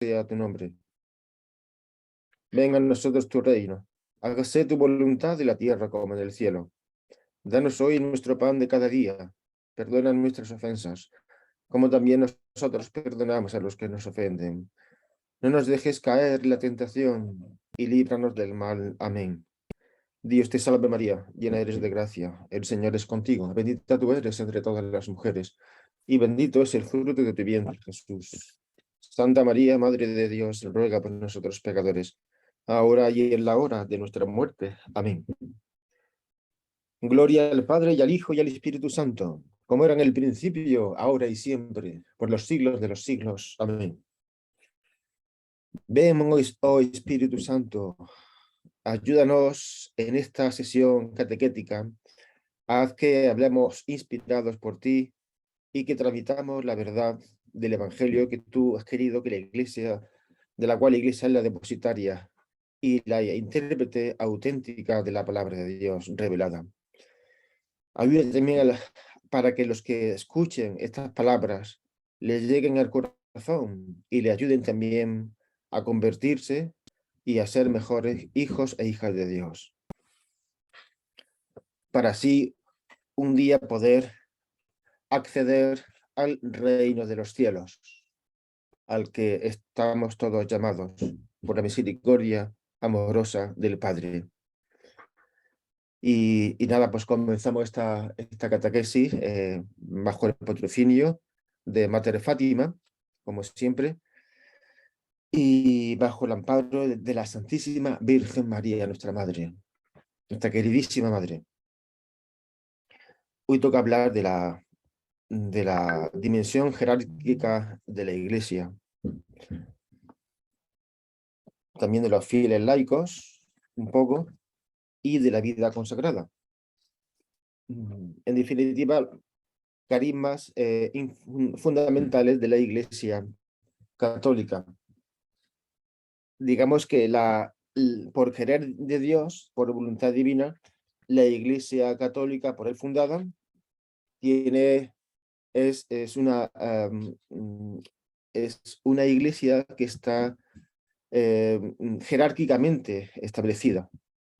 sea tu nombre. Venga a nosotros tu reino. Hágase tu voluntad en la tierra como en el cielo. Danos hoy nuestro pan de cada día. Perdona nuestras ofensas, como también nosotros perdonamos a los que nos ofenden. No nos dejes caer en la tentación y líbranos del mal. Amén. Dios te salve María, llena eres de gracia. El Señor es contigo. Bendita tú eres entre todas las mujeres, y bendito es el fruto de tu vientre, Jesús. Santa María, Madre de Dios, ruega por nosotros pecadores, ahora y en la hora de nuestra muerte. Amén. Gloria al Padre, y al Hijo, y al Espíritu Santo, como era en el principio, ahora y siempre, por los siglos de los siglos. Amén. Ven, oh Espíritu Santo, ayúdanos en esta sesión catequética. Haz que hablemos inspirados por ti y que transmitamos la verdad del Evangelio que tú has querido que la Iglesia, de la cual la Iglesia es la depositaria y la intérprete auténtica de la palabra de Dios revelada. Ayuda también para que los que escuchen estas palabras les lleguen al corazón y le ayuden también a convertirse y a ser mejores hijos e hijas de Dios. Para así un día poder acceder al reino de los cielos, al que estamos todos llamados por la misericordia amorosa del Padre. Y nada, pues comenzamos esta catequesis bajo el patrocinio de Mater Fátima, como siempre, y bajo el amparo de la Santísima Virgen María, nuestra Madre, nuestra queridísima Madre. Hoy toca hablar de la dimensión jerárquica de la Iglesia, también de los fieles laicos, un poco, y de la vida consagrada. En definitiva, carismas fundamentales de la Iglesia católica. Digamos que por querer de Dios, por voluntad divina, la Iglesia católica, por él fundada, es una iglesia que está jerárquicamente establecida,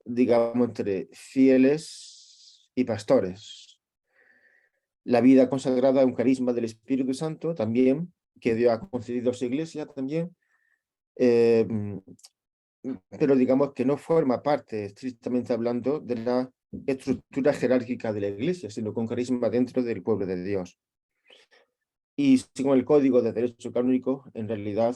digamos, entre fieles y pastores. La vida consagrada a un carisma del Espíritu Santo también, que Dios ha concedido a su iglesia también, pero digamos que no forma parte, estrictamente hablando, de la estructura jerárquica de la iglesia, sino con carisma dentro del pueblo de Dios. Y según el Código de Derecho Canónico, en realidad,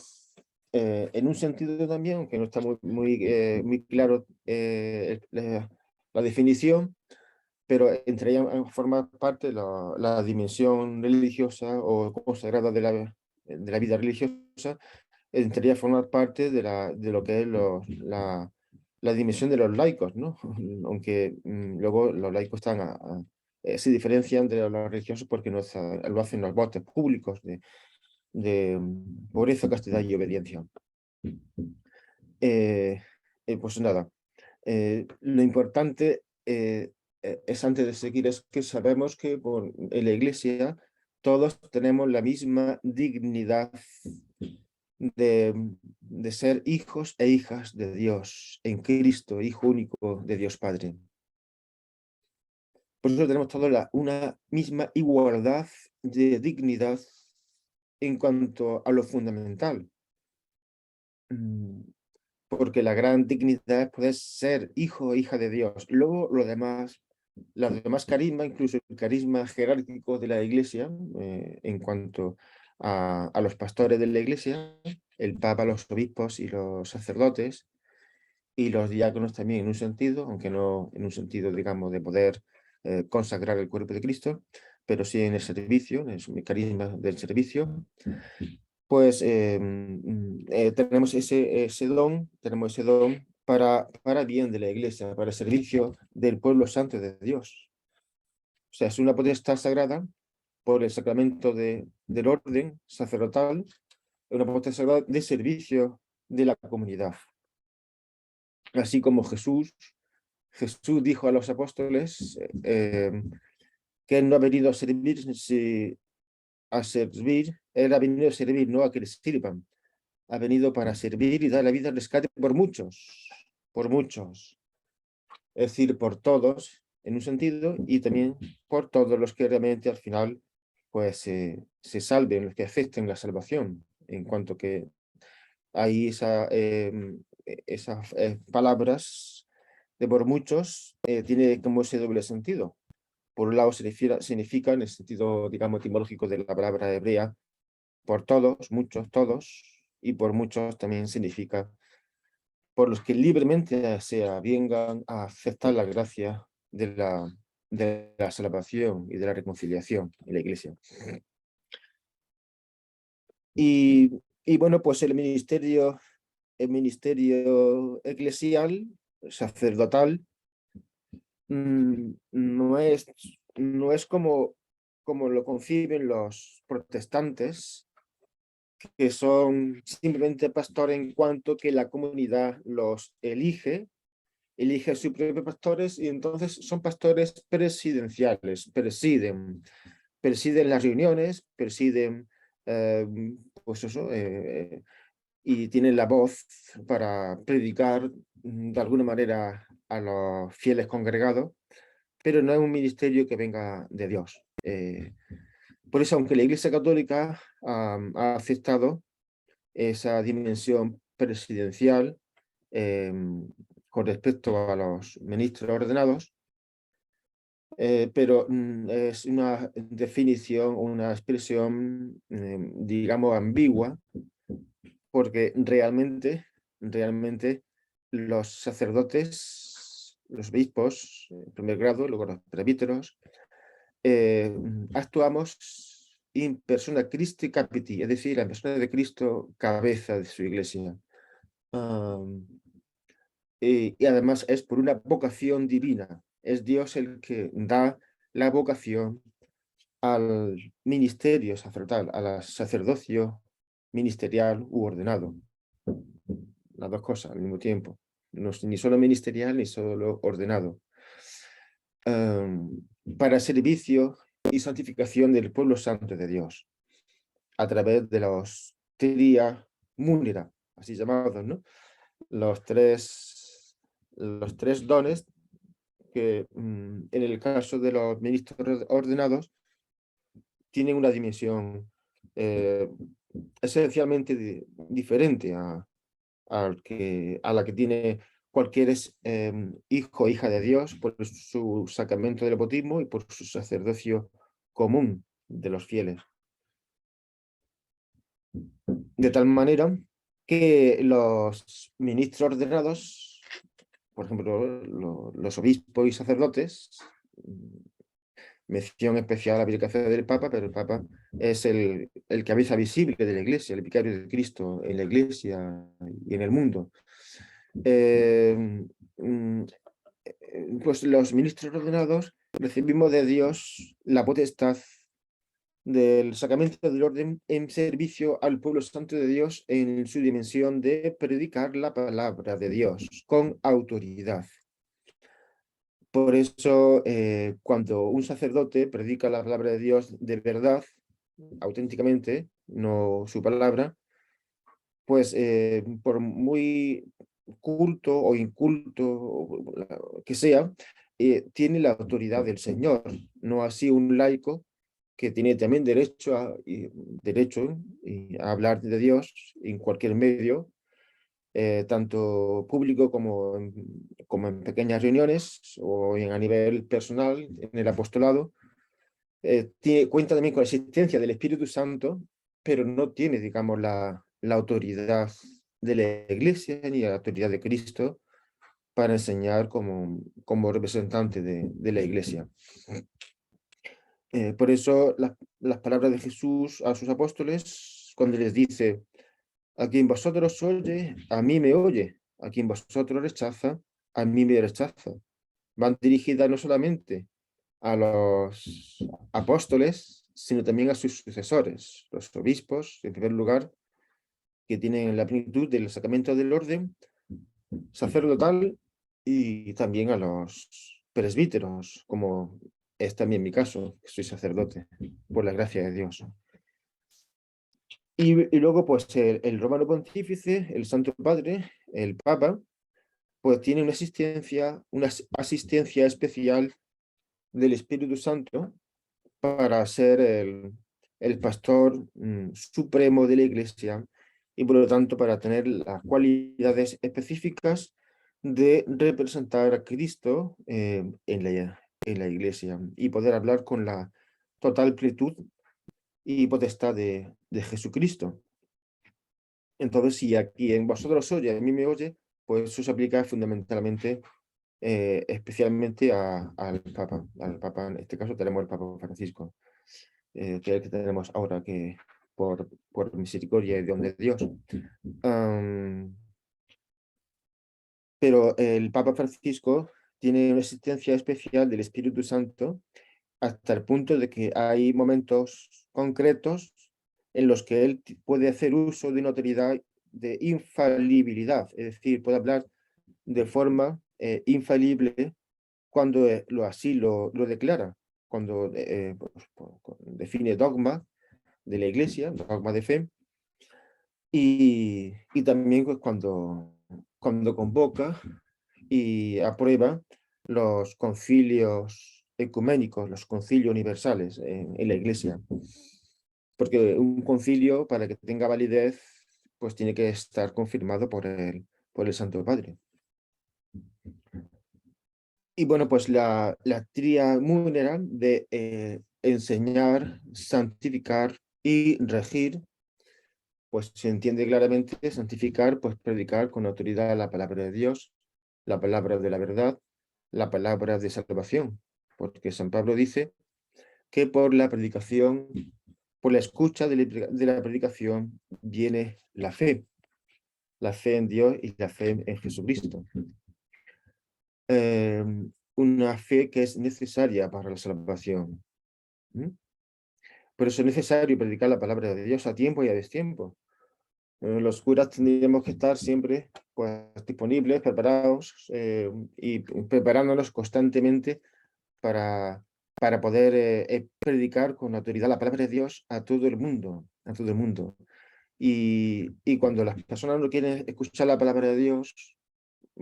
en un sentido también, aunque no está muy claro la definición, pero entre ellas forma parte la dimensión religiosa o consagrada de la vida religiosa, entre ellas forma parte de lo que es la dimensión de los laicos, ¿no? Aunque luego los laicos se diferencian de los religiosos porque lo hacen los votos públicos de pobreza, castidad y obediencia. Pues nada, lo importante es antes de seguir es que sabemos que en la Iglesia todos tenemos la misma dignidad de ser hijos e hijas de Dios en Cristo, Hijo único de Dios Padre. Por eso tenemos todos una misma igualdad de dignidad en cuanto a lo fundamental. Porque la gran dignidad es poder ser hijo o hija de Dios. Luego los demás carismas, incluso el carisma jerárquico de la Iglesia, en cuanto a los pastores de la Iglesia, el Papa, los obispos y los sacerdotes, y los diáconos también en un sentido, aunque no en un sentido, digamos, de poder consagrar el cuerpo de Cristo, pero sí en el servicio, en el carisma del servicio, pues tenemos ese don para bien de la Iglesia, para el servicio del pueblo santo de Dios. O sea, es una potestad sagrada por el sacramento del orden sacerdotal, una potestad sagrada de servicio de la comunidad. Así como Jesús dijo a los apóstoles que él no ha venido a servir, él ha venido a servir, no a que le sirvan. ha venido para servir y dar la vida al rescate por muchos, por muchos. Es decir, por todos, en un sentido, y también por todos los que realmente al final pues se salven, los que acepten la salvación, en cuanto que hay esas palabras de por muchos, tiene como ese doble sentido. Por un lado significa, en el sentido, digamos, etimológico de la palabra hebrea, por todos, muchos, todos, y por muchos también significa por los que libremente se aviengan a aceptar la gracia de la salvación y de la reconciliación en la Iglesia. Y bueno, pues el ministerio eclesial, sacerdotal, no es como lo conciben los protestantes, que son simplemente pastores en cuanto que la comunidad los elige a sus propios pastores y entonces son pastores presidenciales, presiden las reuniones, presiden, pues eso, y tienen la voz para predicar de alguna manera a los fieles congregados, pero no es un ministerio que venga de Dios. Por eso, aunque la Iglesia Católica ha aceptado esa dimensión presidencial con respecto a los ministros ordenados, pero es una definición, una expresión, digamos, ambigua, porque realmente los sacerdotes, los obispos, en primer grado, luego los presbíteros, actuamos in persona Christi capiti, es decir, la persona de Cristo, cabeza de su iglesia. Y además es por una vocación divina. Es Dios el que da la vocación al ministerio sacerdotal, al sacerdocio ministerial u ordenado. Las dos cosas al mismo tiempo. No es ni solo ministerial ni solo ordenado. Para servicio y santificación del pueblo santo de Dios, a través de los tria munera, así llamados, ¿no? Los tres dones que en el caso de los ministros ordenados tienen una dimensión esencialmente diferente a la que tiene cualquier hijo o hija de Dios por su sacramento del bautismo y por su sacerdocio común de los fieles. De tal manera que los ministros ordenados, por ejemplo, los obispos y sacerdotes, mención especial a la abdicación del Papa, pero el Papa es el cabeza visible de la Iglesia, el vicario de Cristo en la Iglesia y en el mundo. Pues los ministros ordenados recibimos de Dios la potestad del sacramento del orden en servicio al pueblo santo de Dios en su dimensión de predicar la palabra de Dios con autoridad. Por eso, cuando un sacerdote predica la palabra de Dios de verdad, auténticamente, no su palabra, pues por muy culto o inculto que sea, tiene la autoridad del Señor, no así un laico que tiene también derecho a hablar de Dios en cualquier medio, tanto público como en pequeñas reuniones o a nivel personal, en el apostolado. Cuenta también con la existencia del Espíritu Santo, pero no tiene, digamos, la autoridad de la Iglesia ni la autoridad de Cristo para enseñar como representante de la Iglesia. Por eso las palabras de Jesús a sus apóstoles, cuando les dice: a quien vosotros oye, a mí me oye; a quien vosotros rechaza, a mí me rechaza, van dirigidas no solamente a los apóstoles, sino también a sus sucesores, los obispos, en primer lugar, que tienen la plenitud del sacramento del orden sacerdotal, y también a los presbíteros, como es también mi caso, que soy sacerdote, por la gracia de Dios. Y luego, pues, el romano pontífice, el Santo Padre, el Papa, pues tiene una asistencia especial del Espíritu Santo para ser el pastor supremo de la Iglesia y por lo tanto para tener las cualidades específicas de representar a Cristo en la Iglesia y poder hablar con la total plenitud y potestad de Jesucristo. Entonces, si aquí en vosotros oye, a mí me oye, pues eso se aplica fundamentalmente, especialmente al Papa, en este caso tenemos el Papa Francisco, que es el que tenemos ahora, que por misericordia y don de Dios. Pero el Papa Francisco tiene una asistencia especial del Espíritu Santo hasta el punto de que hay momentos concretos en los que él puede hacer uso de una autoridad de infalibilidad, es decir, puede hablar de forma infalible cuando así lo declara, cuando define dogma de la Iglesia, dogma de fe, y también pues, cuando convoca y aprueba los concilios ecuménicos, los concilios universales en la Iglesia. Porque un concilio, para que tenga validez, pues tiene que estar confirmado por el Santo Padre. Y bueno, pues la tria múnera de enseñar, santificar y regir, pues se entiende claramente santificar, pues predicar con autoridad la palabra de Dios, la palabra de la verdad, la palabra de salvación, porque San Pablo dice que por la predicación, por la escucha de la predicación viene la fe en Dios y la fe en Jesucristo. Una fe que es necesaria para la salvación. Por eso es necesario predicar la palabra de Dios a tiempo y a destiempo. Los curas tendríamos que estar siempre pues, disponibles, preparados y preparándonos constantemente para poder predicar con autoridad la palabra de Dios a todo el mundo, a todo el mundo. Y cuando las personas no quieren escuchar la palabra de Dios,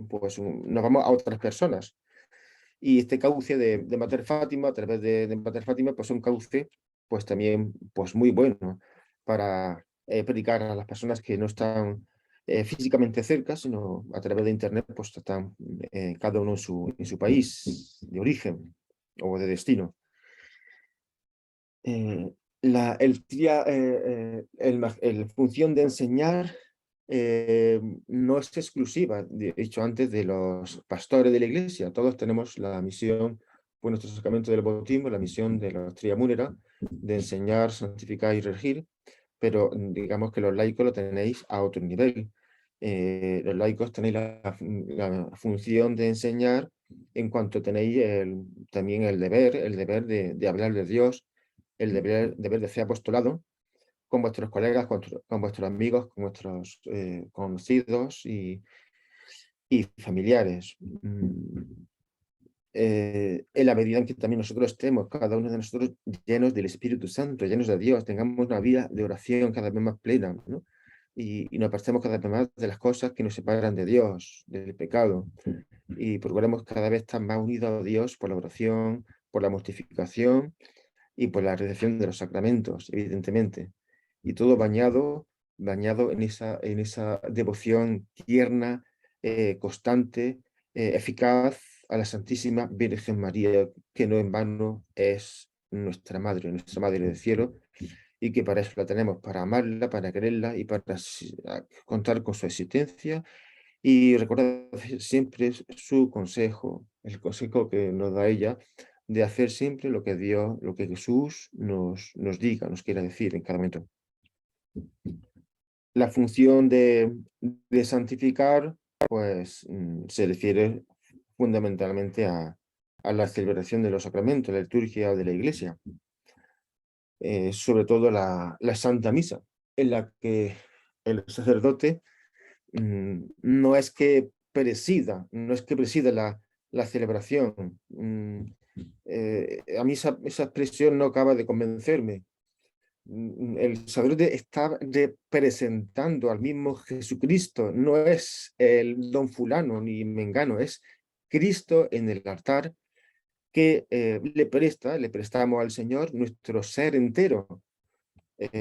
pues nos vamos a otras personas. Y este cauce de Mater Fátima, a través de Mater Fátima, pues es un cauce pues también pues muy bueno para predicar a las personas que no están físicamente cerca, sino a través de internet, pues están cada uno en su país de origen o de destino. La función de enseñar no es exclusiva, de hecho, antes de los pastores de la iglesia. Todos tenemos la misión, por nuestro sacramento del bautismo, la misión de la tria múnera, de enseñar, santificar y regir, pero digamos que los laicos lo tenéis a otro nivel. Los laicos tenéis la función de enseñar en cuanto tenéis también el deber de hablar de Dios, el deber de hacer apostolado con vuestros colegas, con vuestros amigos, con vuestros conocidos y familiares. En la medida en que también nosotros estemos, cada uno de nosotros, llenos del Espíritu Santo, llenos de Dios, tengamos una vida de oración cada vez más plena, ¿no? Y nos apartemos cada vez más de las cosas que nos separan de Dios, del pecado, y procuremos cada vez estar más unidos a Dios por la oración, por la mortificación y por la recepción de los sacramentos, evidentemente. Y todo bañado en esa devoción tierna, constante, eficaz a la Santísima Virgen María, que no en vano es nuestra Madre del cielo, y que para eso la tenemos, para amarla, para quererla y para contar con su existencia y recordar siempre su consejo, el consejo que nos da ella de hacer siempre lo que Dios, lo que Jesús nos diga, nos quiera decir en cada momento. La función de santificar, pues se refiere fundamentalmente a la celebración de los sacramentos, la liturgia de la Iglesia, sobre todo la Santa Misa, en la que el sacerdote no es que presida la celebración. A mí esa expresión no acaba de convencerme, el sacerdote está representando al mismo Jesucristo, no es el don fulano ni mengano, es Cristo en el altar que le prestamos al Señor nuestro ser entero,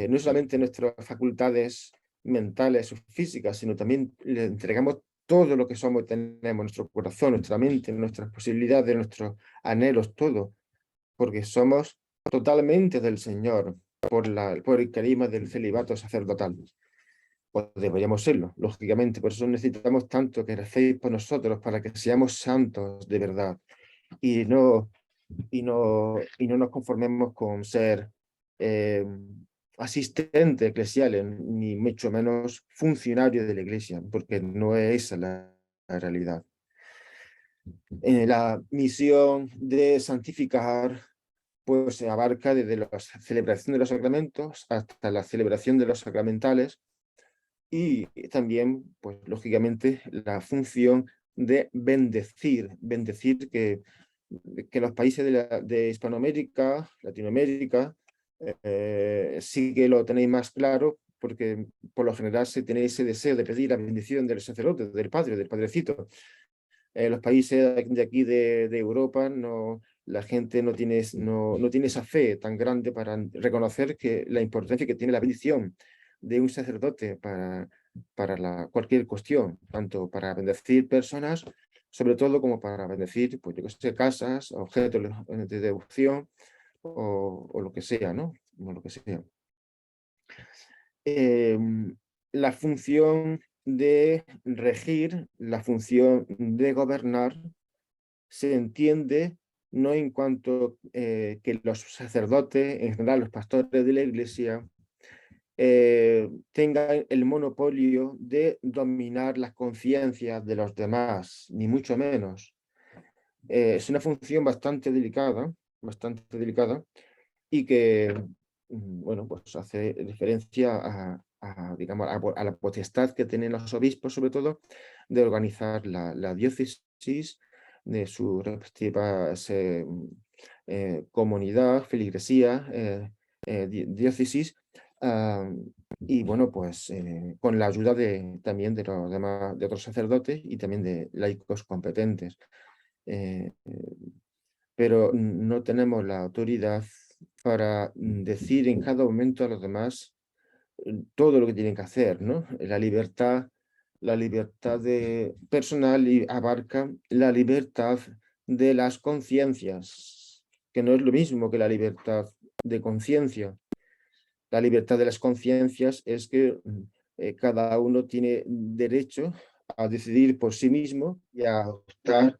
no solamente nuestras facultades mentales o físicas, sino también le entregamos todo lo que somos y tenemos, nuestro corazón, nuestra mente, nuestras posibilidades, nuestros anhelos, todo, porque somos totalmente del Señor por el carisma del celibato sacerdotal. Pues deberíamos serlo, lógicamente, por eso necesitamos tanto que recéis por nosotros para que seamos santos de verdad y no nos conformemos con ser asistentes eclesiales, ni mucho menos funcionarios de la iglesia, porque no es esa la realidad. La misión de santificar pues se abarca desde la celebración de los sacramentos hasta la celebración de los sacramentales y también, pues lógicamente, la función de bendecir que los países de Hispanoamérica, Latinoamérica, sí que lo tenéis más claro, porque por lo general se tiene ese deseo de pedir la bendición del sacerdote, del padrecito. Los países de aquí de Europa, no, la gente no tiene esa fe tan grande para reconocer que la importancia que tiene la bendición de un sacerdote para cualquier cuestión, tanto para bendecir personas, sobre todo como para bendecir, pues yo que sé, casas, objetos de devoción o lo que sea, ¿no? O lo que sea. La función de regir, la función de gobernar, se entiende no en cuanto que los sacerdotes, en general los pastores de la iglesia, tengan el monopolio de dominar las conciencias de los demás, ni mucho menos. Es una función bastante delicada, y que, bueno, pues hace referencia digamos, a la potestad que tienen los obispos, sobre todo, de organizar la diócesis de su respectiva comunidad, feligresía, diócesis, y bueno, pues con la ayuda también de los demás, de otros sacerdotes y también de laicos competentes. Eh, pero no tenemos la autoridad para decir en cada momento a los demás todo lo que tienen que hacer, ¿no? La libertad personal y abarca la libertad de las conciencias, que no es lo mismo que la libertad de conciencia. La libertad de las conciencias es que cada uno tiene derecho a decidir por sí mismo y a optar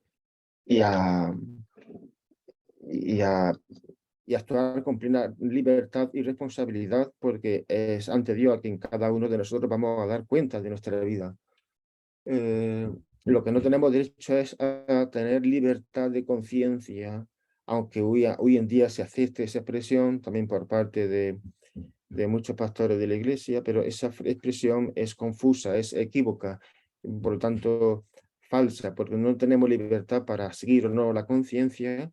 y a, y a, y actuar con plena libertad y responsabilidad, porque es ante Dios a quien cada uno de nosotros vamos a dar cuenta de nuestra vida. Lo que no tenemos derecho es a tener libertad de conciencia, aunque hoy en día se acepte esa expresión también por parte de muchos pastores de la iglesia, pero esa expresión es confusa, es equívoca, por lo tanto falsa, porque no tenemos libertad para seguir o no la conciencia,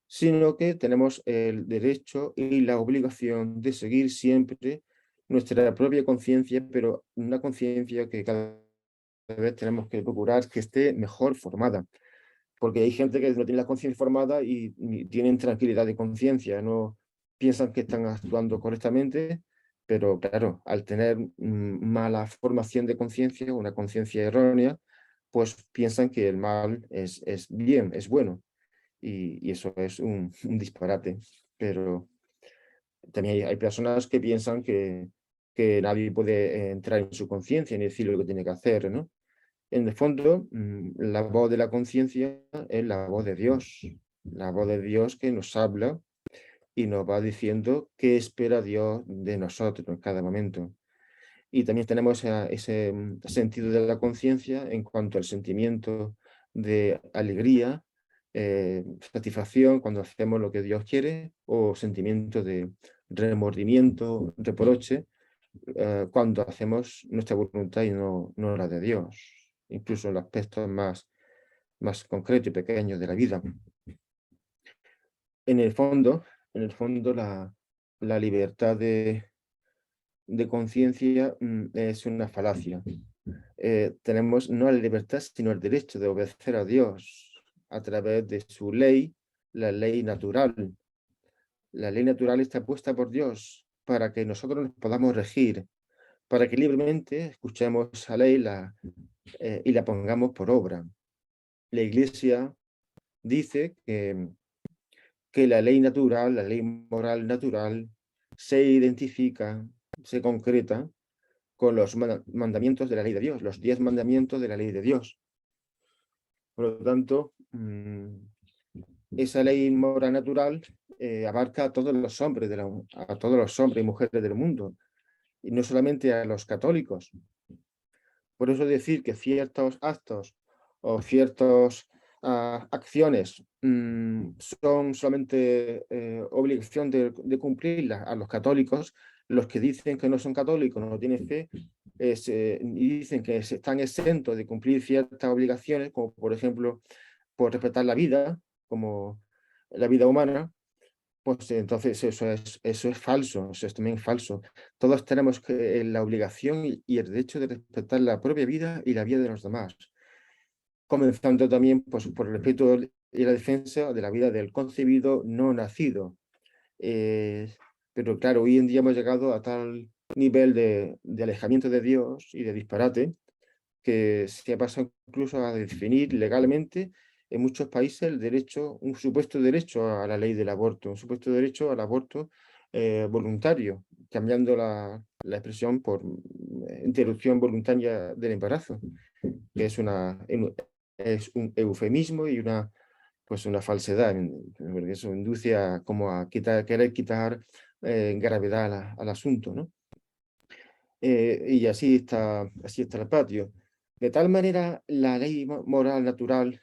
sino que tenemos el derecho y la obligación de seguir siempre nuestra propia conciencia, pero una conciencia que cada vez tenemos que procurar que esté mejor formada, porque hay gente que no tiene la conciencia formada y tienen tranquilidad de conciencia, no piensan que están actuando correctamente, pero claro, al tener mala formación de conciencia, una conciencia errónea, pues piensan que el mal es bien, es bueno y eso es un disparate. Pero también hay personas que piensan que nadie puede entrar en su conciencia ni decir lo que tiene que hacer, ¿no? En el fondo, la voz de la conciencia es la voz de Dios que nos habla y nos va diciendo qué espera Dios de nosotros en cada momento. Y también tenemos ese sentido de la conciencia en cuanto al sentimiento de alegría, satisfacción cuando hacemos lo que Dios quiere, o sentimiento de remordimiento, reproche, cuando hacemos nuestra voluntad y no la de Dios, incluso en los aspectos más concretos y pequeños de la vida. En el fondo, la libertad de conciencia es una falacia. Tenemos no la libertad, sino el derecho de obedecer a Dios a través de su ley, la ley natural. La ley natural está puesta por Dios para que nosotros nos podamos regir, para que libremente escuchemos esa ley y la pongamos por obra. La Iglesia dice que la ley natural, la ley moral natural, se identifica, se concreta con los mandamientos de la ley de Dios, los 10 mandamientos de la ley de Dios. Por lo tanto, esa ley moral natural abarca a todos los hombres, a todos los hombres y mujeres del mundo, y no solamente a los católicos. Por eso decir que ciertos actos o ciertas acciones son solamente obligación de cumplirlas a los católicos, los que dicen que no son católicos, no tienen fe, y dicen que están exentos de cumplir ciertas obligaciones, como por ejemplo, por respetar la vida, como la vida humana, pues entonces eso es falso, eso es también falso. Todos tenemos la obligación y el derecho de respetar la propia vida y la vida de los demás, comenzando también pues, por el respeto y la defensa de la vida del concebido no nacido. Pero claro, hoy en día hemos llegado a tal nivel de alejamiento de Dios y de disparate que se ha pasado incluso a definir legalmente en muchos países el derecho, un supuesto derecho a la ley del aborto, un supuesto derecho al aborto voluntario, cambiando la expresión por interrupción voluntaria del embarazo, que es un eufemismo y pues una falsedad, porque eso induce a, como a querer quitar gravedad al asunto, ¿no? Y así está el patio. De tal manera, la ley moral natural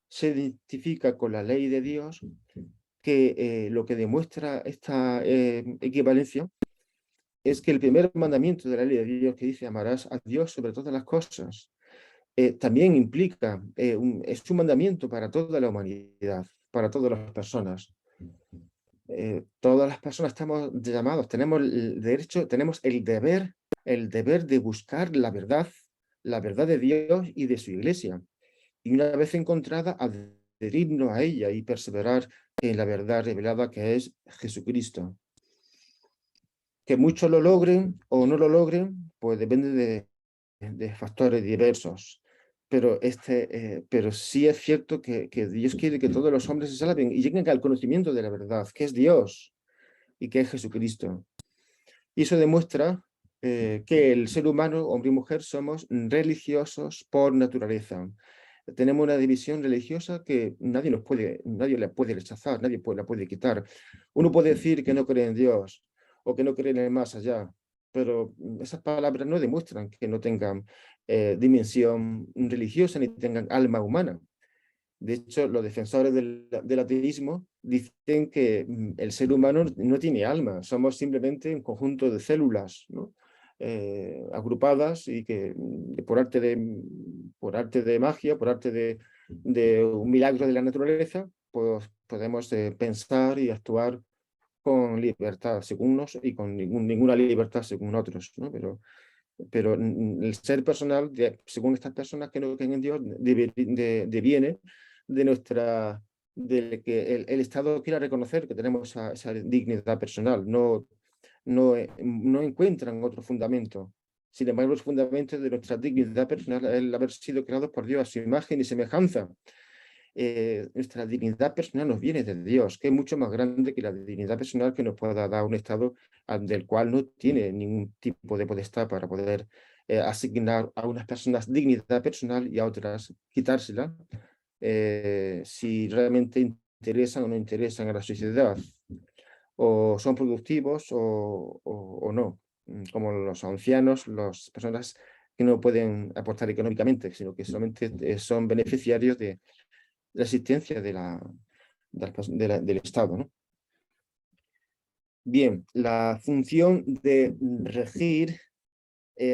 se identifica con la ley de Dios, que lo que demuestra esta equivalencia es que el primer mandamiento de la ley de Dios, que dice amarás a Dios sobre todas las cosas, también implica, es un mandamiento para toda la humanidad, para todas las personas. Todas las personas estamos llamados, tenemos el derecho, tenemos el deber de buscar la verdad de Dios y de su iglesia. Y una vez encontrada, adherirnos a ella y perseverar en la verdad revelada que es Jesucristo. Que muchos lo logren o no lo logren, pues depende de factores diversos. Pero sí es cierto que Dios quiere que todos los hombres se salven y lleguen al conocimiento de la verdad, que es Dios y que es Jesucristo. Y eso demuestra que el ser humano, hombre y mujer, somos religiosos por naturaleza. Tenemos una división religiosa que nadie la puede rechazar, nadie la puede quitar. Uno puede decir que no cree en Dios o que no cree en el más allá, pero esas palabras no demuestran que no tengan dimensión religiosa ni tengan alma humana. De hecho, los defensores del ateísmo dicen que el ser humano no tiene alma, somos simplemente un conjunto de células, ¿no? Agrupadas y que por arte de magia, por arte de un milagro de la naturaleza, pues podemos pensar y actuar con libertad según unos y con ninguna libertad según otros, ¿no? Pero el ser personal, según estas personas que no creen en Dios, deviene de que el Estado quiera reconocer que tenemos esa dignidad personal, no encuentran otro fundamento. Sin embargo, los fundamentos de nuestra dignidad personal es el haber sido creados por Dios a su imagen y semejanza. Nuestra dignidad personal nos viene de Dios, que es mucho más grande que la dignidad personal que nos pueda dar un Estado del cual no tiene ningún tipo de potestad para poder asignar a unas personas dignidad personal y a otras quitársela, si realmente interesan o no interesan a la sociedad, o son productivos o no, como los ancianos, las personas que no pueden aportar económicamente, sino que solamente son beneficiarios de la existencia del Estado, ¿no? Bien, la función de regir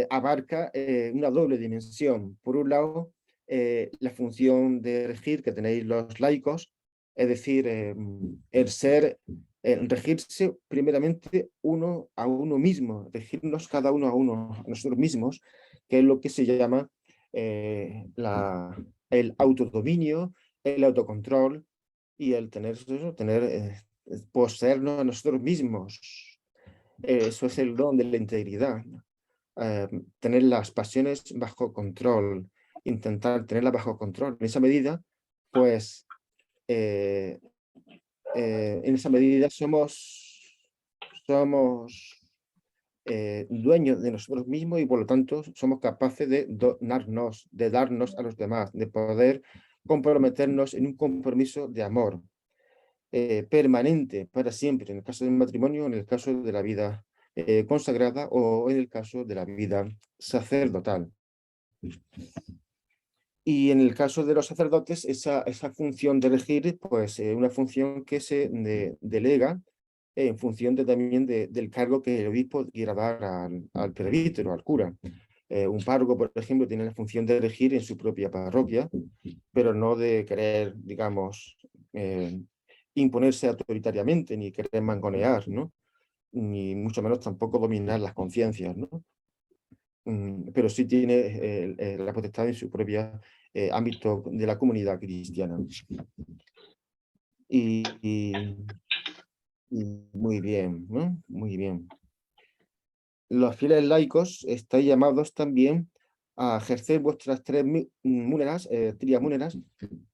abarca una doble dimensión. Por un lado, la función de regir que tenéis los laicos, es decir, el ser regirse primeramente uno a uno mismo, regirnos cada uno a nosotros mismos, que es lo que se llama el autodominio, el autocontrol y el tener, poseernos a nosotros mismos. Eso es el don de la integridad. Tener las pasiones bajo control, intentar tenerlas bajo control. En esa medida, pues, en esa medida somos dueños de nosotros mismos y por lo tanto somos capaces de donarnos, de darnos a los demás, de poder comprometernos en un compromiso de amor permanente para siempre, en el caso del matrimonio, en el caso de la vida consagrada o en el caso de la vida sacerdotal. Y en el caso de los sacerdotes, esa función de elegir, pues una función que se delega en función también del cargo que el obispo quiera dar al presbítero, al cura. Un párroco, por ejemplo, tiene la función de elegir en su propia parroquia, pero no de querer, digamos, imponerse autoritariamente, ni querer mangonear, ¿no? Ni mucho menos tampoco dominar las conciencias, ¿no? Pero sí tiene la potestad en su propio ámbito de la comunidad cristiana. Y muy bien, ¿no? Muy bien. Los fieles laicos estáis llamados también a ejercer vuestras múneras, triamúneras,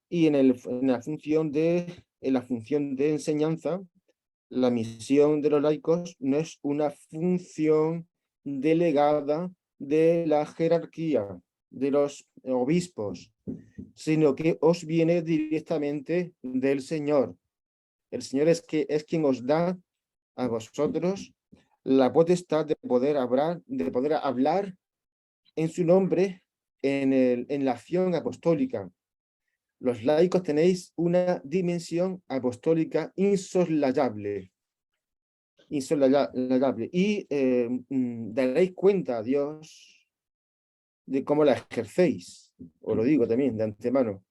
y en la función de enseñanza, la misión de los laicos no es una función delegada de la jerarquía de los obispos, sino que os viene directamente del Señor. El Señor es quien os da a vosotros la potestad de poder hablar en su nombre en la acción apostólica. Los laicos tenéis una dimensión apostólica insoslayable, y daréis cuenta a Dios de cómo la ejercéis. Os lo digo también de antemano,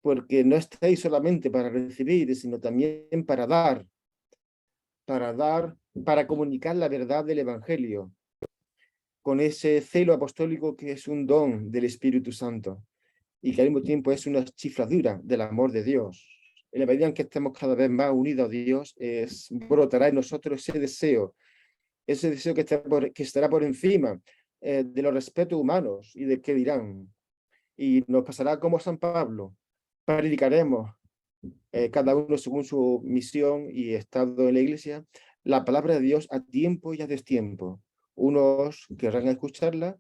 porque no estáis solamente para recibir, sino también para comunicar la verdad del Evangelio, con ese celo apostólico que es un don del Espíritu Santo y que al mismo tiempo es una chifladura del amor de Dios. En la medida en que estemos cada vez más unidos a Dios, brotará en nosotros ese deseo que estará por encima de los respetos humanos y de qué dirán. Y nos pasará como San Pablo, predicaremos cada uno según su misión y estado en la iglesia, la palabra de Dios a tiempo y a destiempo. Unos querrán escucharla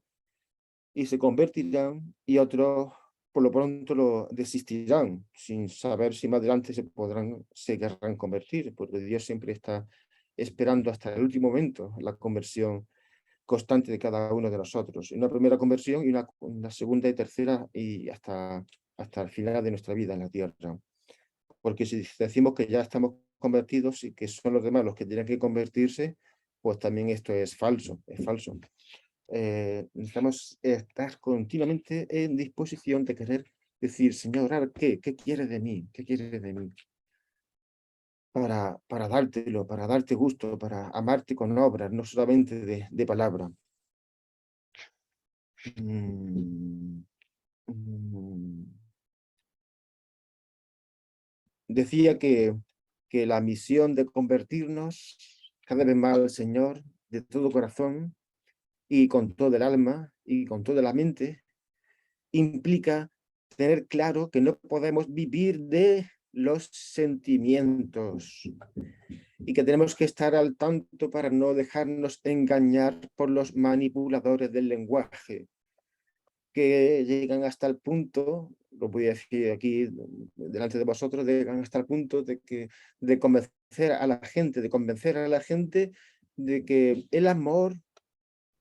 y se convertirán y otros por lo pronto lo desistirán sin saber si más adelante se querrán convertir, porque Dios siempre está esperando hasta el último momento la conversión constante de cada uno de nosotros. Una primera conversión y una segunda y tercera y hasta el final de nuestra vida en la tierra. Porque si decimos que ya estamos convertidos y que son los demás los que tienen que convertirse, pues también esto es falso, es falso. Necesitamos estar continuamente en disposición de querer decir, Señor, ¿ahora qué? ¿Qué quieres de mí? ¿Qué quieres de mí? Para dártelo, para darte gusto, para amarte con obras, no solamente de palabra. Mm, mm. Decía que la misión de convertirnos cada vez más al Señor de todo corazón y con todo el alma y con toda la mente implica tener claro que no podemos vivir de los sentimientos y que tenemos que estar al tanto para no dejarnos engañar por los manipuladores del lenguaje que llegan hasta el punto, lo voy a decir aquí delante de vosotros, llegan hasta el punto de convencer a la gente, de que el amor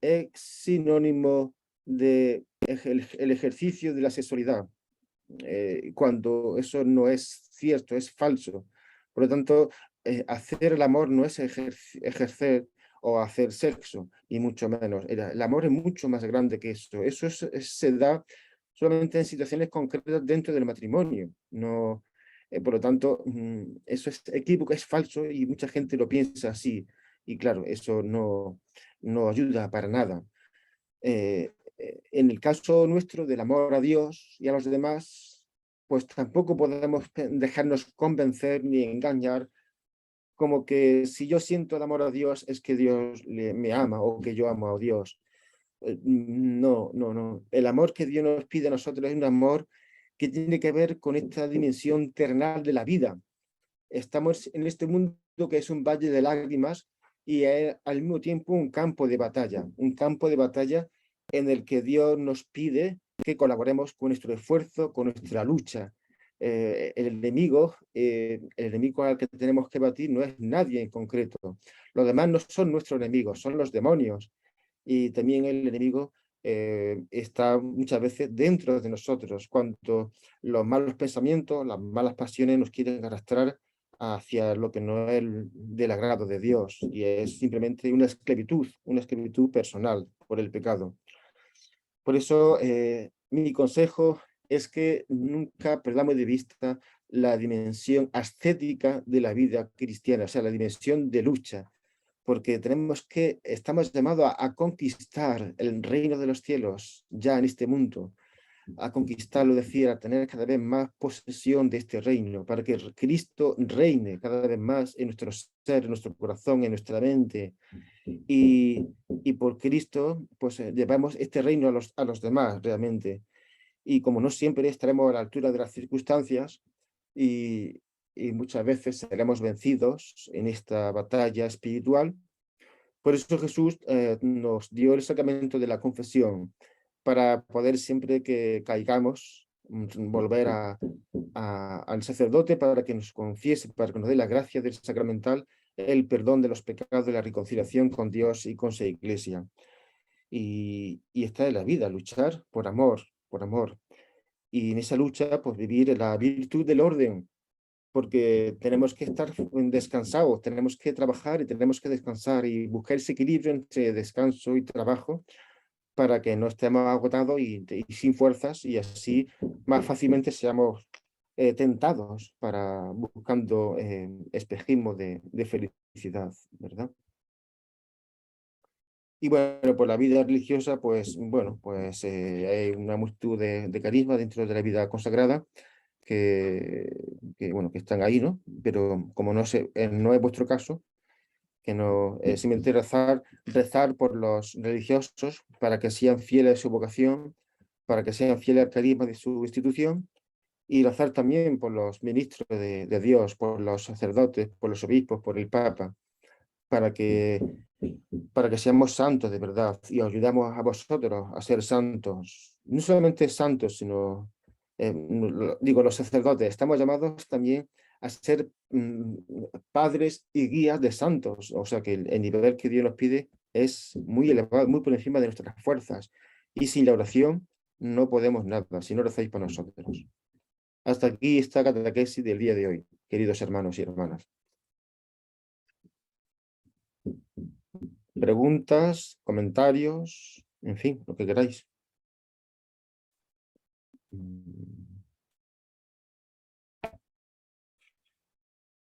es sinónimo de el ejercicio de la sexualidad, cuando eso no es cierto, es falso. Por lo tanto, hacer el amor no es ejercer o hacer sexo, y mucho menos. El amor es mucho más grande que eso. Se da solamente en situaciones concretas dentro del matrimonio. No, Por lo tanto, eso es equívoco, es falso y mucha gente lo piensa así. Y claro, eso no ayuda para nada. En el caso nuestro del amor a Dios y a los demás, pues tampoco podemos dejarnos convencer ni engañar como que si yo siento el amor a Dios es que Dios me ama o que yo amo a Dios. No, no, no. El amor que Dios nos pide a nosotros es un amor que tiene que ver con esta dimensión terrenal de la vida. Estamos en este mundo que es un valle de lágrimas y es al mismo tiempo un campo de batalla en el que Dios nos pide que colaboremos con nuestro esfuerzo, con nuestra lucha. El enemigo al que tenemos que batir no es nadie en concreto. Los demás no son nuestros enemigos, son los demonios. Y también el enemigo está muchas veces dentro de nosotros, cuando los malos pensamientos, las malas pasiones nos quieren arrastrar hacia lo que no es del agrado de Dios y es simplemente una esclavitud personal por el pecado. Por eso mi consejo es que nunca perdamos de vista la dimensión ascética de la vida cristiana, o sea, la dimensión de lucha, porque estamos llamados a conquistar el reino de los cielos ya en este mundo, a conquistarlo, decir, a tener cada vez más posesión de este reino, para que Cristo reine cada vez más en nuestro ser, en nuestro corazón, en nuestra mente. Y por Cristo, pues llevamos este reino a los demás realmente. Y como no siempre estaremos a la altura de las circunstancias y muchas veces seremos vencidos en esta batalla espiritual, por eso Jesús nos dio el sacramento de la confesión, para poder siempre que caigamos, volver al sacerdote para que nos confiese, para que nos dé la gracia del sacramental, el perdón de los pecados, la reconciliación con Dios y con su iglesia. Y esta es la vida, luchar por amor, por amor. Y en esa lucha, pues vivir la virtud del orden, porque tenemos que estar descansados, tenemos que trabajar y tenemos que descansar y buscar ese equilibrio entre descanso y trabajo para que no estemos agotados y sin fuerzas y así más fácilmente seamos tentados para buscando espejismo de felicidad, ¿verdad? Y bueno, por la vida religiosa, pues bueno, pues hay una multitud de carismas dentro de la vida consagrada bueno, que están ahí, ¿no? Pero como no es vuestro caso, que no, simplemente rezar por los religiosos para que sean fieles a su vocación, para que sean fieles al carisma de su institución, y rezar también por los ministros de Dios, por los sacerdotes, por los obispos, por el Papa, para que, para que seamos santos de verdad y os ayudamos a vosotros a ser santos, no solamente santos, sino, digo, los sacerdotes, estamos llamados también a ser padres y guías de santos, o sea que el nivel que Dios nos pide es muy elevado, muy por encima de nuestras fuerzas, y sin la oración no podemos nada, si no rezáis por nosotros. Hasta aquí esta catequesis del día de hoy, queridos hermanos y hermanas. Preguntas, comentarios, en fin, lo que queráis.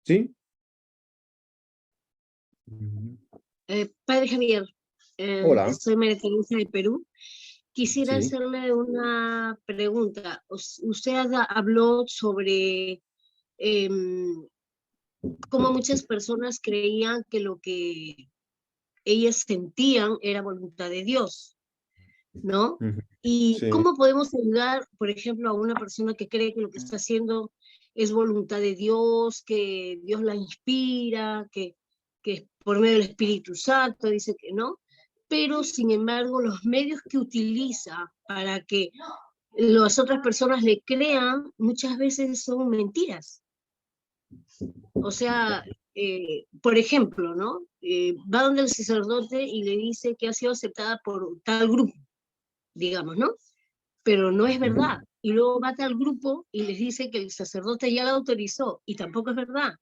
¿Sí? Padre Javier, Hola, soy María Teresa de Perú. Quisiera sí. hacerle una pregunta. Usted habló sobre cómo muchas personas creían que lo que ellas sentían era voluntad de Dios, ¿no? ¿Y Sí. cómo podemos ayudar, por ejemplo, a una persona que cree que lo que está haciendo es voluntad de Dios, que Dios la inspira, que por medio del Espíritu Santo dice que no? Pero, sin embargo, los medios que utiliza para que las otras personas le crean muchas veces son mentiras. O sea, por ejemplo, ¿no? Va donde el sacerdote y le dice que ha sido aceptada por tal grupo, digamos, ¿no? Pero no es verdad. Y luego va a tal grupo y les dice que el sacerdote ya la autorizó y tampoco es verdad.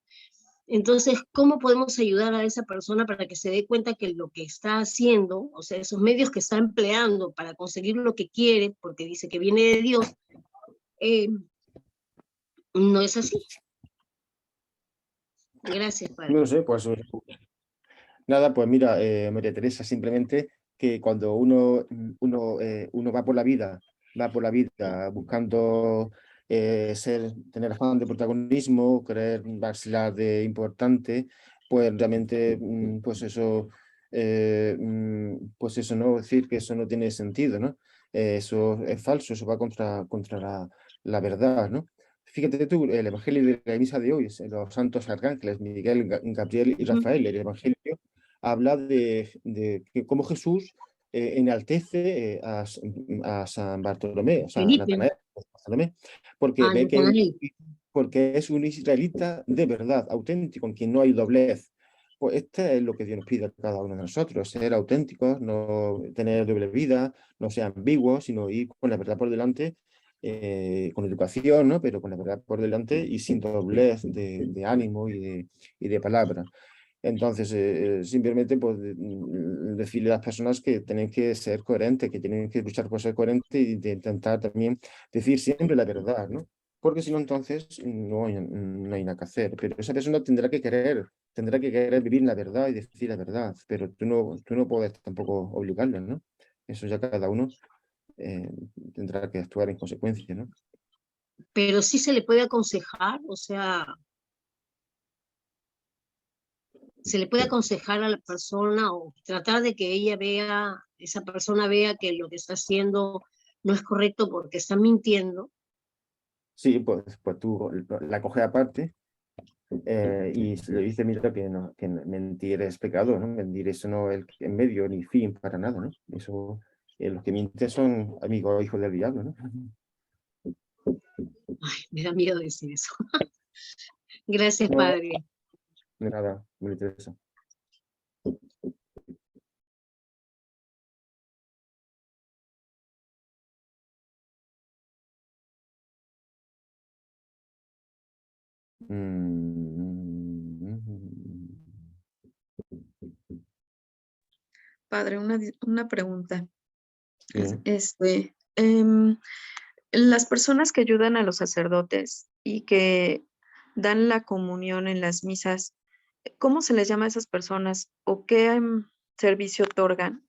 Entonces, ¿cómo podemos ayudar a esa persona para que se dé cuenta que lo que está haciendo, o sea, esos medios que está empleando para conseguir lo que quiere, porque dice que viene de Dios, eh, no es así. Gracias, No padre. lo sé, pues nada, pues mira, María Teresa, simplemente que cuando uno va por la vida buscando tener afán de protagonismo, querer darse de importante, pues realmente, pues eso no decir que eso no tiene sentido, ¿no? Eso es falso, eso va contra la verdad, ¿no? Fíjate tú, el Evangelio de la misa de hoy, los santos arcángeles, Miguel, Gabriel y Ujú. Rafael, el Evangelio habla de que cómo Jesús enaltece a San Bartolomé, o sea, a Felipe, Natanael, Bartolomé, porque ah, ve que Natanael. porque es un israelita de verdad, auténtico, en quien no hay doblez. Pues este es lo que Dios nos pide a cada uno de nosotros, ser auténticos, no tener doble vida, no ser ambiguos, sino ir con la verdad por delante, con educación, ¿no? Pero con la verdad por delante y sin doblez de ánimo y de palabra. Entonces, simplemente pues, decirle a las personas que tienen que ser coherentes, que tienen que luchar por ser coherentes y de intentar también decir siempre la verdad, ¿no? Porque si no, entonces no hay nada que hacer. Pero esa persona tendrá que querer vivir la verdad y decir la verdad, pero tú no puedes tampoco obligarlo, ¿no? Eso ya cada uno eh, tendrá que actuar en consecuencia, ¿no? Pero sí se le puede aconsejar, o sea, se le puede aconsejar a la persona o tratar de que esa persona vea que lo que está haciendo no es correcto porque está mintiendo. Sí, pues tú la coges aparte y se le dice, mira, que mentir es pecado, ¿no? Mentir eso no es el medio ni fin para nada, ¿no? Eso, los que mienten son amigos o hijos del diablo, ¿no? Ay, me da miedo decir eso. Gracias, No, padre. de nada, muy interesante. Padre, una pregunta. Sí. Las personas que ayudan a los sacerdotes y que dan la comunión en las misas, ¿cómo se les llama a esas personas o qué servicio otorgan?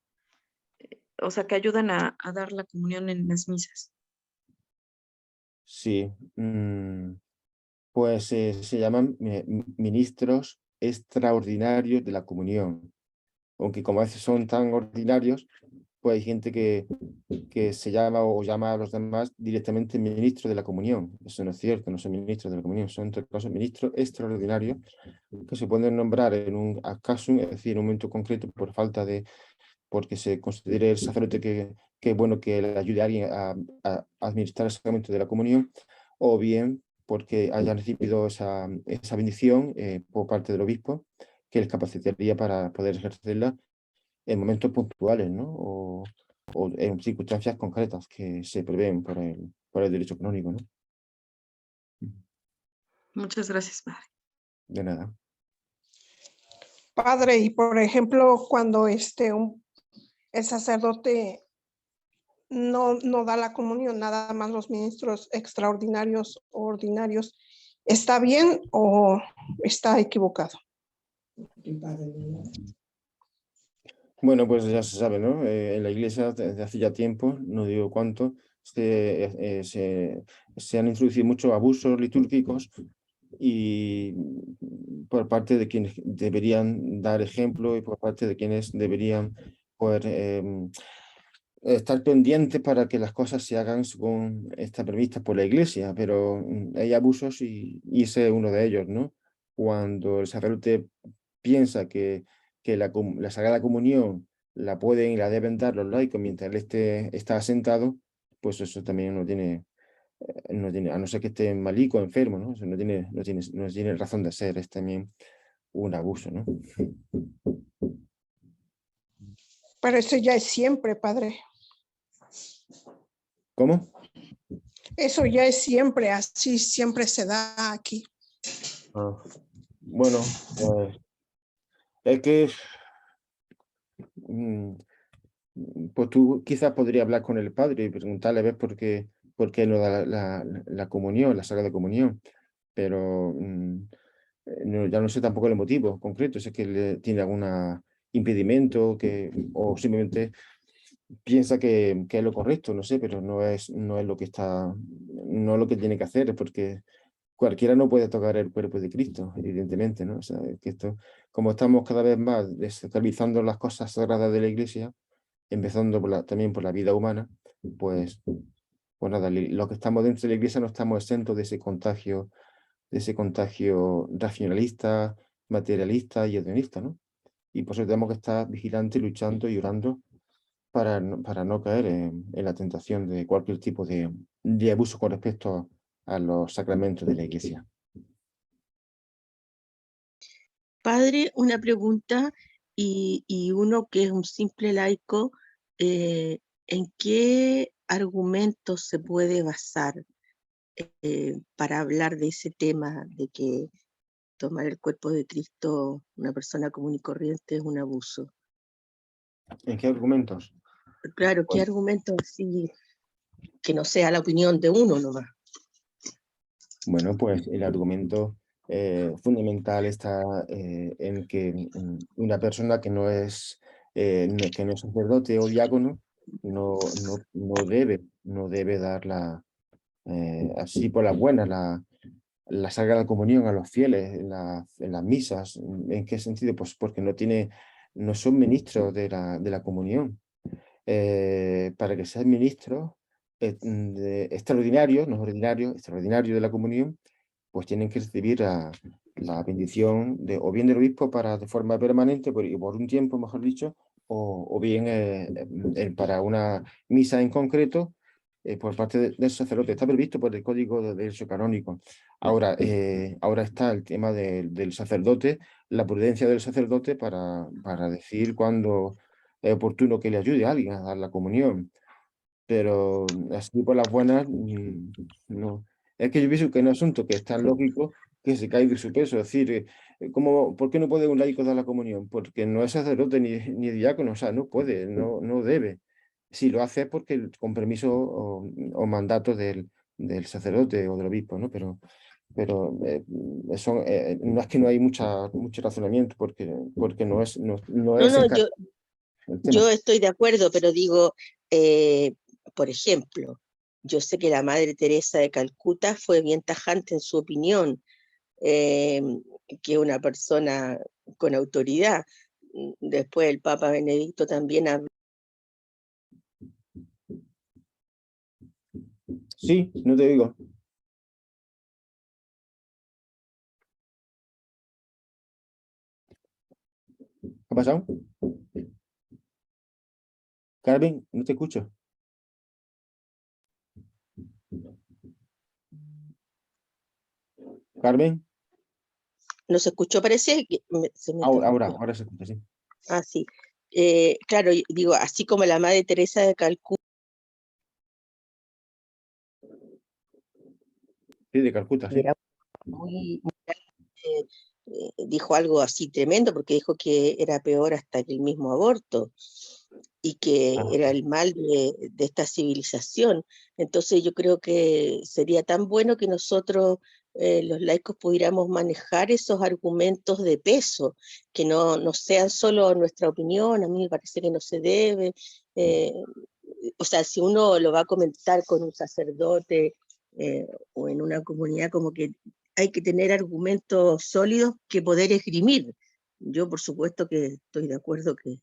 O sea, que ayudan a dar la comunión en las misas. Sí, pues se llaman ministros extraordinarios de la comunión, aunque como a veces son tan ordinarios, pues hay gente que se llama o llama a los demás directamente ministros de la comunión. Eso no es cierto, no son ministros de la comunión, son en todo caso ministros extraordinarios que se pueden nombrar en un caso, es decir, en un momento concreto porque se considere el sacerdote que bueno que le ayude a alguien a administrar el sacramento de la comunión, o bien porque hayan recibido esa bendición por parte del obispo que les capacitaría para poder ejercerla en momentos puntuales, ¿no? O en circunstancias concretas que se prevén por el derecho canónico, ¿no? Muchas gracias, Padre. De nada. Padre, y por ejemplo, cuando el sacerdote no da la comunión, nada más los ministros extraordinarios o ordinarios, ¿está bien o está equivocado? Bueno, pues ya se sabe, ¿no? En la iglesia desde hace ya tiempo, no digo cuánto, se han introducido muchos abusos litúrgicos y por parte de quienes deberían dar ejemplo y por parte de quienes deberían poder estar pendientes para que las cosas se hagan según está previstas por la iglesia, pero hay abusos y ese es uno de ellos, ¿no? Cuando el sacerdote piensa que la Sagrada Comunión la pueden y la deben dar los laicos mientras él está asentado, pues eso también no tiene, a no ser que esté malico, enfermo, ¿no? Eso no tiene razón de ser, es también un abuso, ¿no? Pero eso ya es siempre, padre. ¿Cómo? Eso ya es siempre, así siempre se da aquí. Ah, bueno, es que mm, pues tú quizás podrías hablar con el padre y preguntarle, ¿ves? por qué no da la comunión, la Sagrada Comunión, pero ya no sé tampoco el motivo concreto, si es que tiene algún impedimento o simplemente piensa que es lo correcto, no sé, pero no es lo que no es lo que tiene que hacer, porque cualquiera no puede tocar el cuerpo de Cristo, evidentemente, ¿no? O sea, que esto, como estamos cada vez más desacralizando las cosas sagradas de la Iglesia, empezando también por la vida humana, pues, pues nada, los que estamos dentro de la Iglesia no estamos exentos de ese contagio racionalista, materialista y hedonista, ¿no? Y por eso tenemos que estar vigilantes, luchando y orando para no caer en la tentación de cualquier tipo de abuso con respecto a los sacramentos de la Iglesia. Padre, una pregunta, y uno que es un simple laico, ¿en qué argumentos se puede basar para hablar de ese tema de que tomar el cuerpo de Cristo, una persona común y corriente, es un abuso? ¿En qué argumentos? Claro, ¿qué Pues, argumentos así que no sea la opinión de uno nomás? bueno, pues el argumento fundamental está en que una persona que que no es sacerdote o diácono no debe dar así por las buenas la Sagrada Comunión a los fieles en las misas. ¿En qué sentido? Pues porque no son ministros de la comunión. Para que seas ministro extraordinario, no ordinario, extraordinario de la comunión, pues tienen que recibir la bendición o bien del obispo de forma permanente, por un tiempo, mejor dicho, o bien para una misa en concreto por parte del sacerdote. Está previsto por el Código de Derecho Canónico. Ahora está el tema del sacerdote, la prudencia del sacerdote para decir cuándo es oportuno que le ayude a alguien a dar la comunión. Pero así por las buenas, no. Es que yo pienso que es un asunto que es tan lógico que se cae de su peso. Es decir, ¿por qué no puede un laico dar la comunión? Porque no es sacerdote ni diácono, o sea, no puede, no debe. Si lo hace es porque con permiso o mandato del sacerdote o del obispo, ¿no? Pero no es que no hay mucho razonamiento, porque no No, es no, el tema. yo estoy de acuerdo, pero digo, eh, por ejemplo, yo sé que la Madre Teresa de Calcuta fue bien tajante en su opinión, eh, que es una persona con autoridad. Después el Papa Benedicto también habló. Sí, no te digo. ¿Qué ha pasado? Carmen, no te escucho. Carmen, ¿No se escuchó? Parece que se me interrumpió. ahora se escucha, sí. Ah, sí. Claro, digo, así como la Madre Teresa de Calcuta Sí, de Calcuta, sí. era muy, dijo algo así tremendo, porque dijo que era peor hasta que el mismo aborto y que Ah, era el mal de esta civilización. Entonces yo creo que sería tan bueno que nosotros, los laicos, pudiéramos manejar esos argumentos de peso, que no sean solo nuestra opinión. A mí me parece que no se debe. eh, o sea, si uno lo va a comentar con un sacerdote o en una comunidad, como que hay que tener argumentos sólidos que poder esgrimir. Yo, por supuesto, que estoy de acuerdo que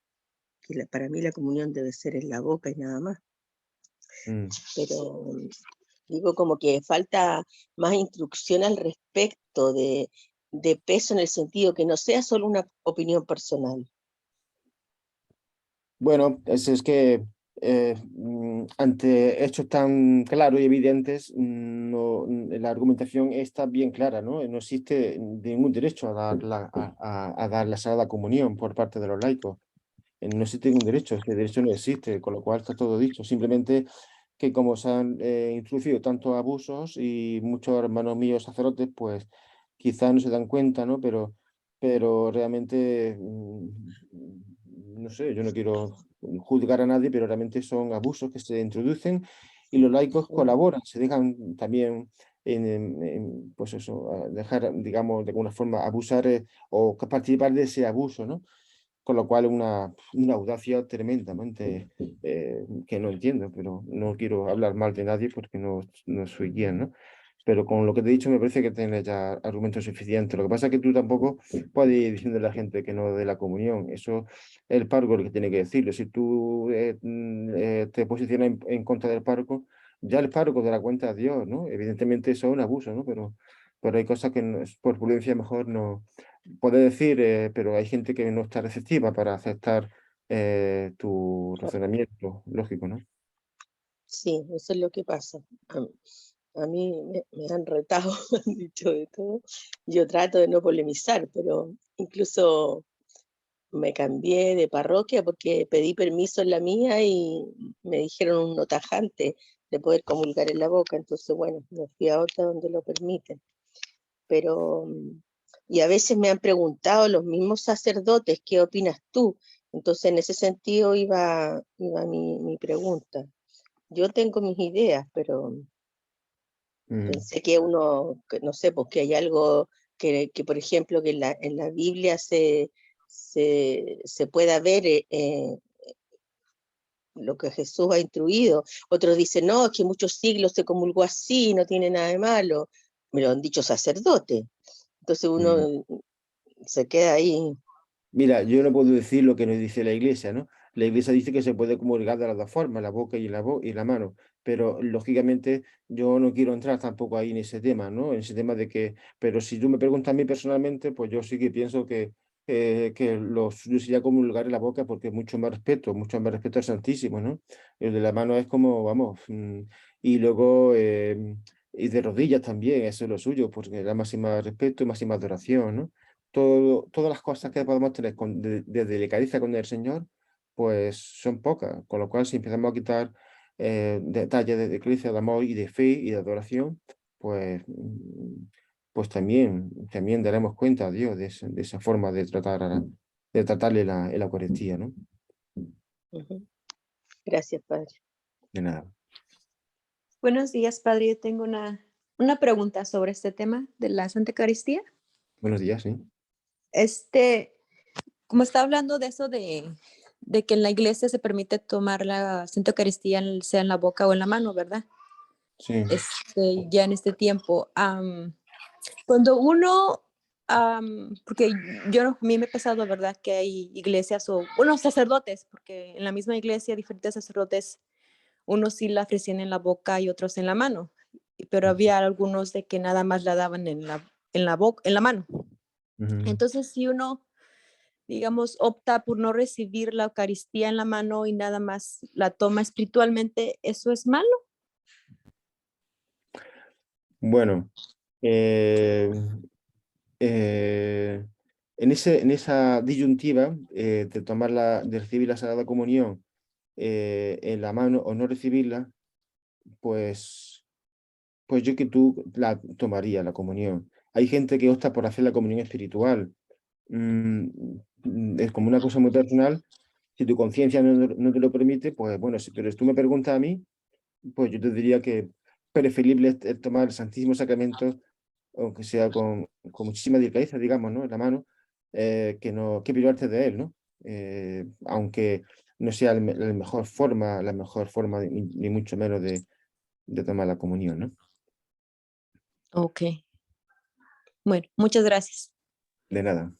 para mí la comunión debe ser en la boca y nada más, mm. pero digo como que falta más instrucción al respecto de peso, en el sentido que no sea solo una opinión personal. Bueno, es que ante hechos tan claros y evidentes, la argumentación está bien clara, ¿no? No existe ningún derecho a dar la Sagrada Comunión por parte de los laicos. No existe ningún derecho, ese derecho no existe, con lo cual está todo dicho. Simplemente que como se han introducido tantos abusos y muchos hermanos míos sacerdotes, pues quizás no se dan cuenta, ¿no? Pero realmente, no sé, yo no quiero juzgar a nadie, pero realmente son abusos que se introducen y los laicos colaboran, se dejan también pues eso, dejar, digamos, de alguna forma abusar o participar de ese abuso, ¿no? Con lo cual una audacia tremendamente que no entiendo, pero no quiero hablar mal de nadie porque no soy quien, ¿no? Pero con lo que te he dicho me parece que tienes ya argumentos suficientes. Lo que pasa es que tú tampoco puedes ir diciendo a la gente que no dé la comunión. Eso es el párroco el que tiene que decirlo. Si tú te posicionas en contra del párroco, ya el párroco da la cuenta a Dios, ¿no? Evidentemente eso es un abuso, ¿no? Pero hay cosas que por prudencia mejor no puede decir, pero hay gente que no está receptiva para aceptar tu razonamiento, lógico, ¿no? Sí, eso es lo que pasa. A mí me han retado, me han dicho de todo. Yo trato de no polemizar, pero incluso me cambié de parroquia porque pedí permiso en la mía y me dijeron un no tajante de poder comulgar en la boca. Entonces, bueno, me fui a otra donde lo permiten. Pero, y a veces me han preguntado los mismos sacerdotes, ¿qué opinas tú? Entonces, en ese sentido iba mi pregunta. Yo tengo mis ideas, pero pensé que que no sé, pues que hay algo que por ejemplo, que en la Biblia se pueda ver lo que Jesús ha instruido. Otros dicen, no, es que muchos siglos se comulgó así, no tiene nada de malo. Me lo han dicho sacerdotes. Entonces Mm. uno se queda ahí. Mira, yo no puedo decir lo que nos dice la iglesia, ¿no? La iglesia dice que se puede comulgar de las dos formas, la boca y la mano, pero lógicamente yo no quiero entrar tampoco ahí en ese tema, ¿no? En ese tema de que, pero si tú me preguntas a mí personalmente, pues yo sí que pienso que lo suyo sería comulgar en la boca porque es mucho más respeto al Santísimo, ¿no? El de la mano es como, vamos, y luego, y de rodillas también, eso es lo suyo, porque da máxima respeto y máxima adoración, ¿no? Todas las cosas que podemos tener de delicadeza con el Señor, pues son pocas. Con lo cual, si empezamos a quitar detalles de delicadeza, de amor y de fe y de adoración, pues, pues también daremos cuenta a Dios de esa forma de de tratarle en la Eucaristía, ¿no? Ujú. Gracias, Padre. De nada. Buenos días, padre. Yo tengo una pregunta sobre este tema de la Santa Eucaristía. Buenos días, sí. Como está hablando de eso de que en la iglesia se permite tomar la Santa Eucaristía, sea en la boca o en la mano, ¿verdad? Sí. Ya en este tiempo. Cuando uno, porque a mí me ha pasado, ¿verdad? Que hay iglesias o, bueno, sacerdotes, porque en la misma iglesia diferentes sacerdotes, unos sí la ofrecían en la boca y otros en la mano, pero había algunos de que nada más la daban en la mano. Ujú. Entonces, si uno, digamos, opta por no recibir la Eucaristía en la mano y nada más la toma espiritualmente, ¿eso es malo? Bueno, eh, eh, en esa disyuntiva de recibir la Sagrada Comunión en la mano o no recibirla, pues, pues yo que tú la tomaría la comunión. Hay gente que opta por hacer la comunión espiritual. Mm, es como una cosa muy personal. Si tu conciencia no te lo permite, pues bueno, pero si tú me preguntas a mí, pues yo te diría que preferible es tomar el Santísimo Sacramento, aunque sea con muchísima delicadeza, digamos, ¿no? En la mano, que privarte de él, ¿no? Aunque no sea la mejor forma, ni mucho menos de tomar la comunión, ¿no? Ok. Bueno, muchas gracias. De nada.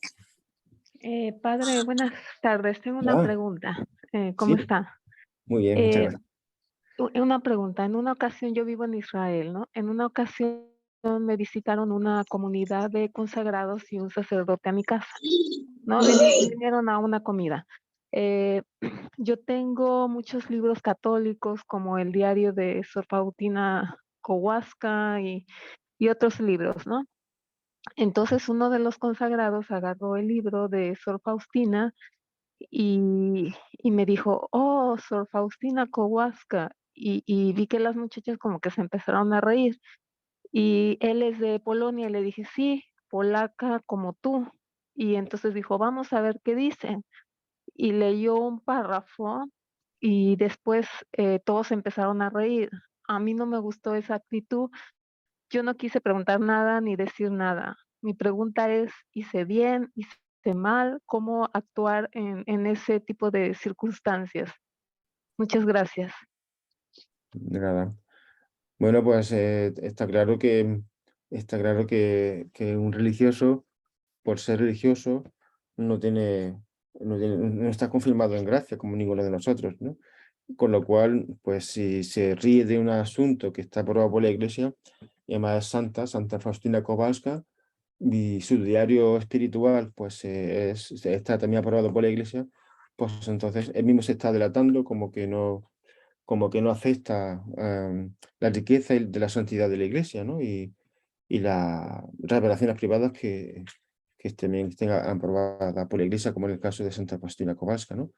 Padre, buenas tardes. Tengo una Ah, pregunta. ¿Cómo sí, está? muy bien, muchas Eh, gracias. una pregunta. En una ocasión, yo vivo en Israel, ¿no? En una ocasión me visitaron una comunidad de consagrados y un sacerdote a mi casa, ¿no? Vinieron a una comida. Eh, yo tengo muchos libros católicos como el diario de Sor Faustina Kowalska y otros libros, ¿no? Entonces uno de los consagrados agarró el libro de Sor Faustina y me dijo, oh, Sor Faustina Kowalska. Y vi que las muchachas como que se empezaron a reír. Y él es de Polonia y le dije, sí, polaca como tú. Y entonces dijo, vamos a ver qué dicen. Y leyó un párrafo y después todos empezaron a reír. a mí no me gustó esa actitud. Yo no quise preguntar nada ni decir nada. Mi pregunta es, ¿hice bien? ¿Hice mal? ¿Cómo actuar en ese tipo de circunstancias? Muchas gracias. De nada. Bueno, pues está claro que un religioso, por ser religioso, no está confirmado en gracia como ninguno de nosotros, ¿no? Con lo cual, pues si se ríe de un asunto que está aprobado por la Iglesia, y además es Santa Faustina Kowalska, y su diario espiritual pues está también aprobado por la Iglesia, pues entonces él mismo se está delatando como que no acepta la riqueza de la santidad de la Iglesia, ¿no? Y las revelaciones privadas que también estén aprobadas por la Iglesia, como en el caso de Santa Faustina Kowalska, ¿no?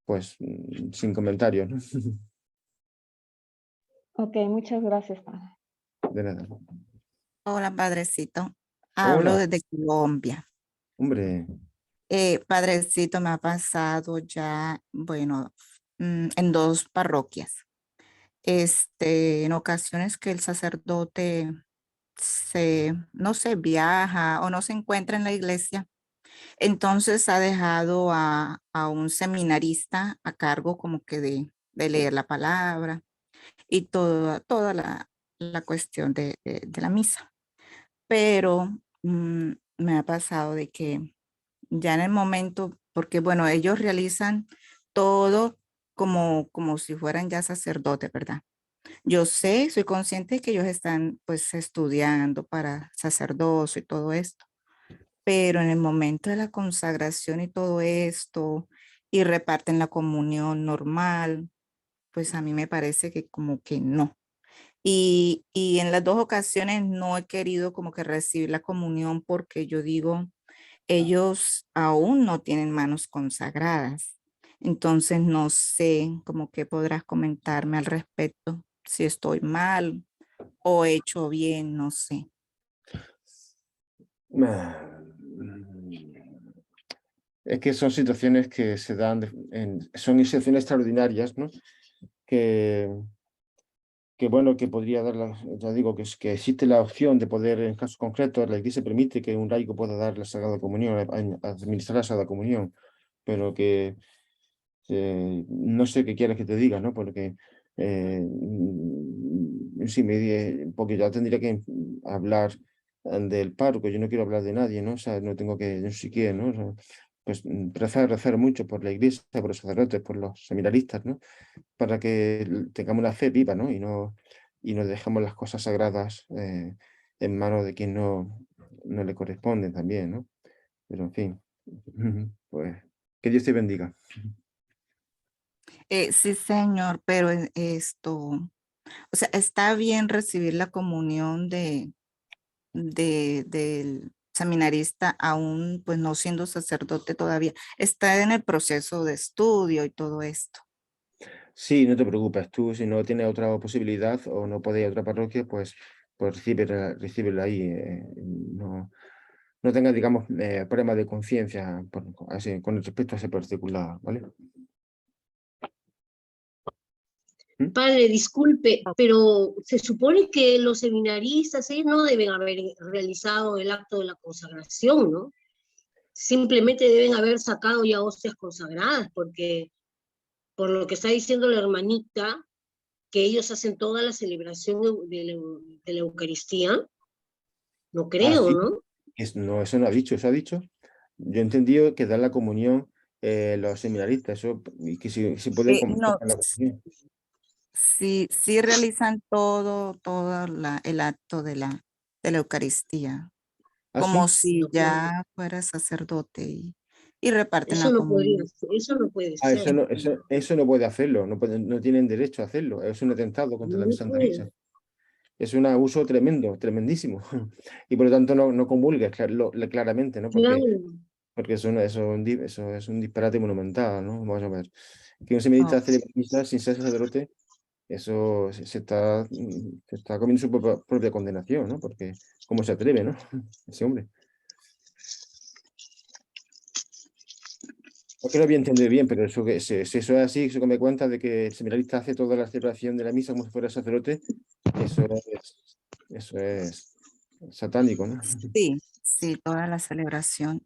Pues sin comentarios, ¿no? Ok, muchas gracias, padre. De nada. Hola, padrecito. Hablo Hola, desde Colombia. hombre. Padrecito, me ha pasado ya, bueno, en 2 parroquias. En ocasiones que el sacerdote no se viaja o no se encuentra en la iglesia, entonces ha dejado a un seminarista a cargo como que de leer la palabra y toda la cuestión de la misa. Pero me ha pasado de que ya en el momento, porque bueno, ellos realizan todo como si fueran ya sacerdotes, ¿verdad? Yo sé, soy consciente de que ellos están pues estudiando para sacerdocio y todo esto, pero en el momento de la consagración y todo esto, y reparten la comunión normal, pues a mí me parece que como que no. Y en las 2 ocasiones no he querido como que recibir la comunión porque yo digo, ellos aún no tienen manos consagradas. Entonces no sé como que podrás comentarme al respecto si estoy mal o he hecho bien, no sé. Es que son situaciones que se dan, son excepciones extraordinarias, ¿no? Que bueno, que podría dar, ya digo, que existe la opción de poder, en casos concretos, la Iglesia permite que un laico pueda dar la Sagrada Comunión, administrar la Sagrada Comunión, pero que no sé qué quieres que te diga, ¿no? Porque sí, porque ya tendría que hablar del párroco, yo no quiero hablar de nadie, ¿no? O sea, no tengo que, no sé quién, ¿no? O sea, pues rezar mucho por la Iglesia, por los sacerdotes, por los seminaristas, ¿no? Para que tengamos una fe viva, ¿no? Y no dejemos las cosas sagradas en manos de quien no le corresponden también, ¿no? Pero en fin, pues que Dios te bendiga. Sí, señor, pero o sea, está bien recibir la comunión del seminarista aún pues no siendo sacerdote todavía. Está en el proceso de estudio y todo esto. Sí, no te preocupes, tú si no tienes otra posibilidad o no puedes ir a otra parroquia, pues recíbela ahí. No tengas, digamos, problemas de conciencia así, con respecto a ese particular, ¿vale? ¿Mm? Padre, disculpe, pero se supone que los seminaristas, ellos no deben haber realizado el acto de la consagración, ¿no? Simplemente deben haber sacado ya hostias consagradas, porque por lo que está diciendo la hermanita, que ellos hacen toda la celebración de la Eucaristía, no Ah, creo, sí, ¿no? no, eso no ha dicho, eso ha dicho. Yo he entendido que dan la comunión los seminaristas, eso, y que si pueden No, tomar la comunión. sí realizan todo el acto de la Eucaristía, Ah, como sí. si No, ya fuera sacerdote y reparten eso la no podría comunión. ser, eso no puede Ah, ser. eso no puede hacerlo, no tienen derecho a hacerlo, es un atentado contra la No Santa puede. Misa. Es un abuso tremendo, tremendísimo. Y por lo tanto no comulgues claramente, ¿no? Claro, Porque eso es un disparate monumental, ¿no? Vamos a ver. Que un seminarista Oh, celebre misa sin ser sacerdote, eso se está comiendo su propia condenación, ¿no? Porque cómo se atreve, ¿no? Ese hombre. Porque no había entendido bien, pero eso, si eso es así, eso que me cuenta de que el seminarista hace toda la celebración de la misa como si fuera sacerdote, eso es satánico, ¿no? Sí, sí, toda la celebración.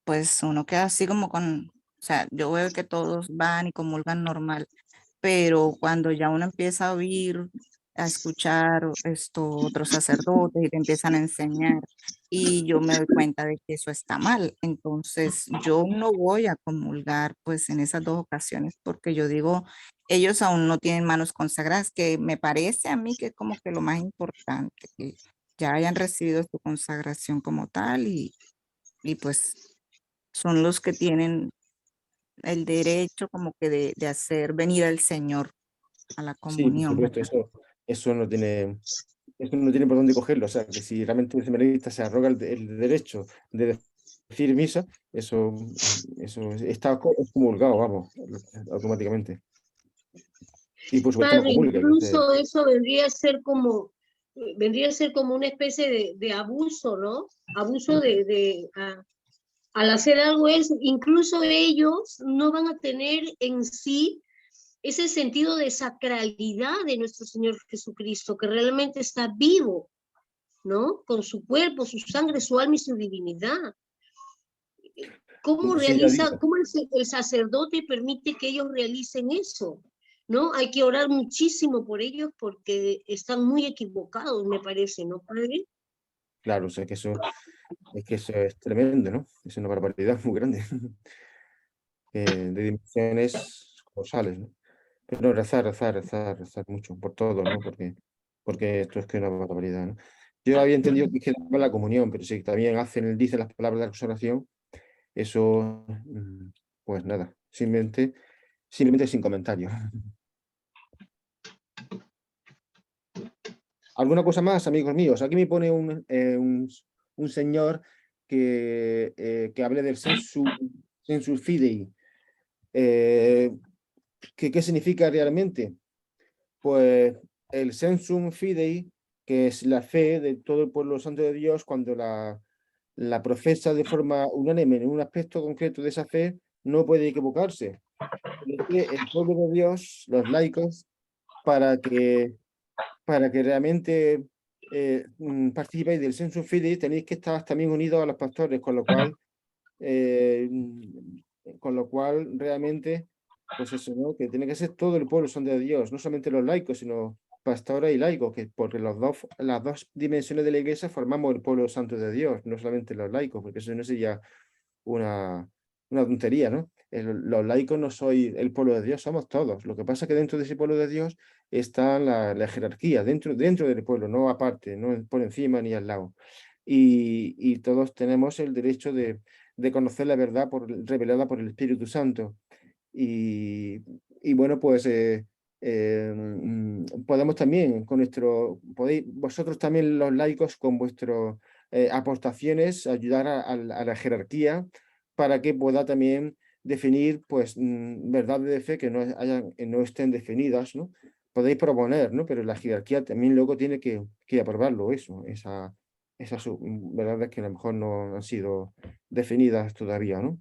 Pues uno queda así como con, o sea, yo veo que todos van y comulgan normal, pero cuando ya uno empieza a oír, a escuchar otros sacerdotes y te empiezan a enseñar, y yo me doy cuenta de que eso está mal. Entonces, yo no voy a comulgar pues en esas dos ocasiones porque yo digo, ellos aún no tienen manos consagradas, que me parece a mí que es como que lo más importante, que ya hayan recibido su consagración como tal y pues son los que tienen el derecho como que de hacer venir al Señor a la Sí, por comunión, supuesto, ¿verdad? eso no tiene por dónde cogerlo. O sea, que si realmente el seminarista se arroga el derecho de decir misa, eso está comulgado, vamos, automáticamente. Y por supuesto no Padre, comulga. incluso eso vendría a ser como una especie de abuso, ¿no? Abuso al hacer algo es, incluso ellos no van a tener en sí ese sentido de sacralidad de nuestro Señor Jesucristo, que realmente está vivo, ¿no? Con su cuerpo, su sangre, su alma y su divinidad. ¿Cómo Sí, ya digo. cómo el sacerdote permite que ellos realicen eso? ¿No? Hay que orar muchísimo por ellos porque están muy equivocados, me parece, ¿no, padre? Claro, o sea, que eso es tremendo, ¿no? Es una barbaridad muy grande, de dimensiones colosales, ¿no? Pero rezar mucho por todo, ¿no? Porque esto es que es una barbaridad, ¿no? Yo había entendido que era la comunión, pero si también dicen las palabras de la consagración, eso, pues nada, simplemente sin comentarios. ¿Alguna cosa más, amigos míos? Aquí me pone un señor que hable del sensu fidei. ¿Qué significa realmente? Pues el sensum fidei, que es la fe de todo el pueblo santo de Dios, cuando la profesa de forma unánime en un aspecto concreto de esa fe, no puede equivocarse. Es que el pueblo de Dios, los laicos, para que realmente participéis del sensu fidei, tenéis que estar también unidos a los pastores, con lo cual realmente, pues eso, ¿no? Que tiene que ser todo el pueblo santo de Dios, no solamente los laicos, sino pastores y laicos, porque las dos dimensiones de la iglesia formamos el pueblo santo de Dios, no solamente los laicos, porque eso no sería una, una tontería, ¿no? Los laicos no soy el pueblo de Dios, somos todos. Lo que pasa es que dentro de ese pueblo de Dios está la jerarquía, dentro del pueblo, no aparte, no por encima ni al lado. Y todos tenemos el derecho de conocer la verdad revelada por el Espíritu Santo. Y bueno, pues podemos también podéis vosotros también los laicos con vuestras aportaciones ayudar a la jerarquía para que pueda también definir pues verdades de fe que no estén definidas, ¿no? Podéis proponer, ¿no? Pero la jerarquía también luego tiene que aprobarlo, esas verdades que a lo mejor no han sido definidas todavía, ¿no?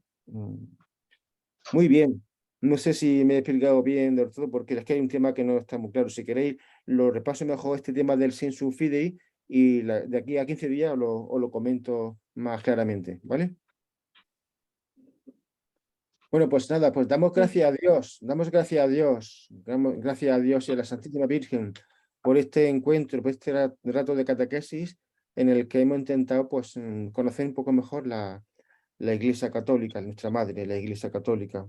Muy bien. No sé si me he explicado bien del todo, porque es que hay un tema que no está muy claro. Si queréis, lo repaso mejor este tema del sensu fidei y de aquí a 15 días os lo comento más claramente, ¿vale? Bueno, pues nada, pues damos gracias a Dios, damos gracias a Dios y a la Santísima Virgen por este encuentro, por este rato de catequesis en el que hemos intentado pues conocer un poco mejor la Iglesia Católica, nuestra madre, la Iglesia Católica.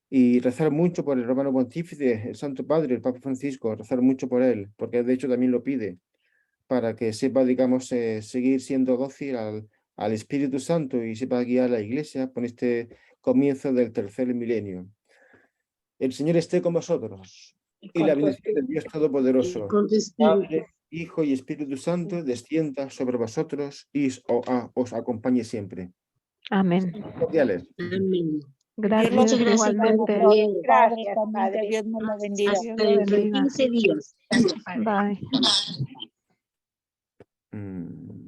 Y rezar mucho por el Romano Pontífice, el Santo Padre, el Papa Francisco, rezar mucho por él, porque de hecho también lo pide, para que sepa, digamos, seguir siendo dócil al Espíritu Santo y sepa guiar a la Iglesia por este comienzo del tercer milenio. El Señor esté con vosotros y la bendición de Dios Todopoderoso, Con tu espíritu. Padre, Hijo y Espíritu Santo, descienda sobre vosotros y os acompañe siempre. Amén. Cordiales. Amén. Gracias, Muchas gracias, igualmente. Padre. Gracias, También que Padre. Dios me lo bendiga. Dios Hasta lo dentro de bendiga. 15 días. Gracias, Padre. Bye. Mm.